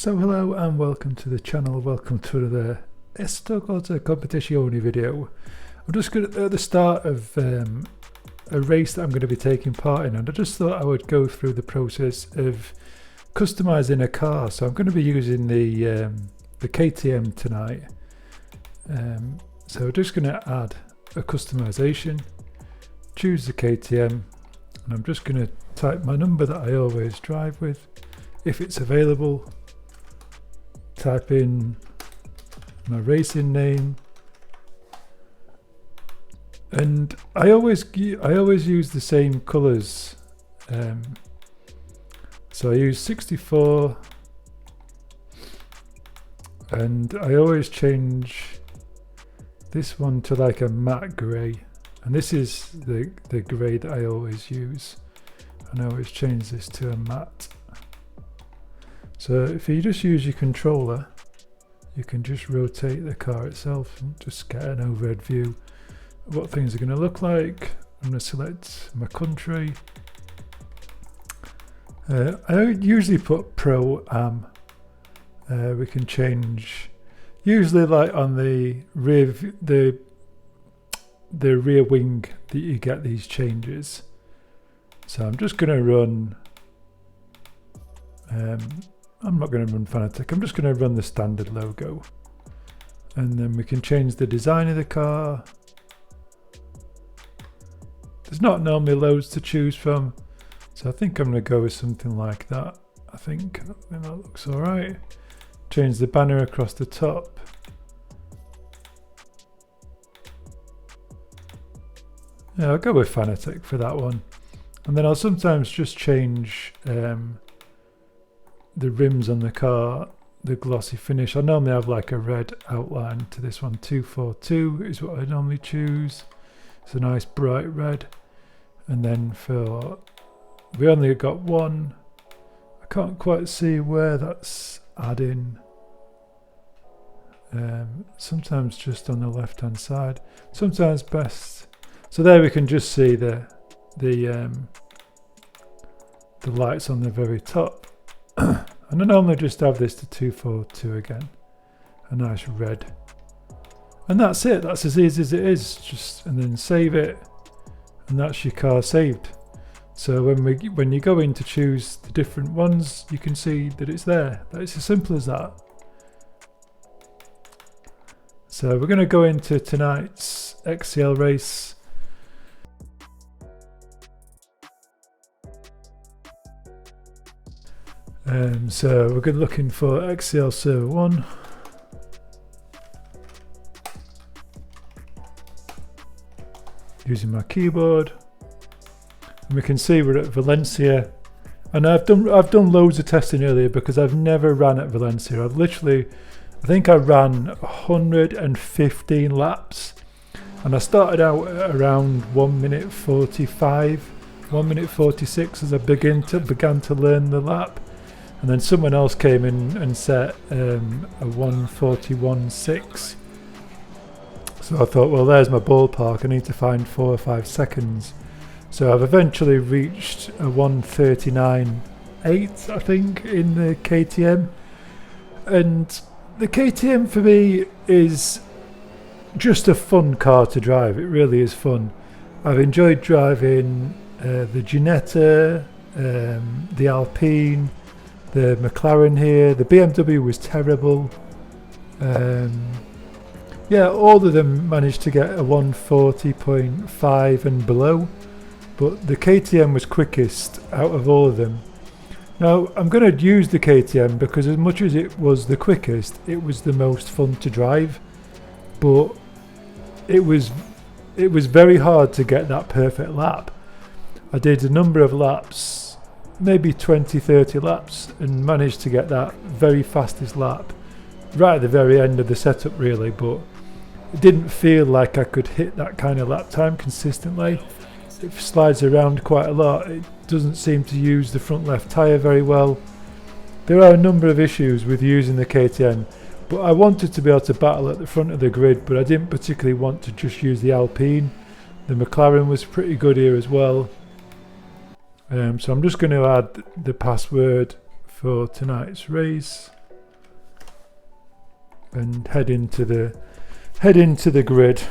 So hello and welcome to the channel, welcome to another Estocota Competizione video. I'm just going at the start of a race that I'm going to be taking part in, and I just thought I would go through the process of customizing a car. So I'm going to be using the KTM tonight. So we're just going to add a customization, choose the KTM, and I'm just going to type my number that I always drive with, if it's available. Type in my racing name, and I always use the same colors. So I use 64, and I always change this one to like a matte grey, and this is the grey that I always use, and I always change this to a matte. So if you just use your controller, you can just rotate the car itself and just get an overhead view of what things are going to look like. I'm going to select my country. I usually put Pro Am. We can change, usually like on the rear wing that you get these changes. So I'm just going to run. I'm not going to run Fanatic, I'm just going to run the standard logo, and then we can change the design of the car. There's not normally loads to choose from, so I think I'm going to go with something like that. I think that looks alright. Change the banner across the top. Yeah, I'll go with Fanatic for that one, and then I'll sometimes just change the rims on the car, the glossy finish. I normally have like a red outline to this one. 242 is what I normally choose. It's a nice bright red. And then we only got one. I can't quite see where that's adding. Sometimes just on the left hand side, sometimes best. So there we can just see the lights on the very top. And I normally just have this to 242 again, a nice red, and that's it. That's as easy as it is. And then save it, and that's your car saved. So when you go in to choose the different ones, you can see that it's there. It's as simple as that. So we're going to go into tonight's XCL race. So we're going looking for XCL Server 1. Using my keyboard, and we can see we're at Valencia. And I've done loads of testing earlier because I've never ran at Valencia. I think I ran 115 laps, and I started out at around 1 minute 45, 1 minute 46 as I began to learn the lap. And then someone else came in and set a 141.6. So I thought, well, there's my ballpark. I need to find 4 or 5 seconds. So I've eventually reached a 139.8, I think, in the KTM. And the KTM for me is just a fun car to drive. It really is fun. I've enjoyed driving the Ginetta, the Alpine, the McLaren here. The BMW was terrible. Yeah, all of them managed to get a 140.5 and below, but the KTM was quickest out of all of them. Now I'm going to use the KTM because as much as it was the quickest, it was the most fun to drive, but it was very hard to get that perfect lap. I did a number of laps, maybe 20-30 laps, and managed to get that very fastest lap right at the very end of the setup really, but it didn't feel like I could hit that kind of lap time consistently. It slides around quite a lot. It doesn't seem to use the front left tyre very well. There are a number of issues with using the KTM, but I wanted to be able to battle at the front of the grid, but I didn't particularly want to just use the Alpine. The McLaren was pretty good here as well. So I'm just going to add the password for tonight's race. and head into the grid.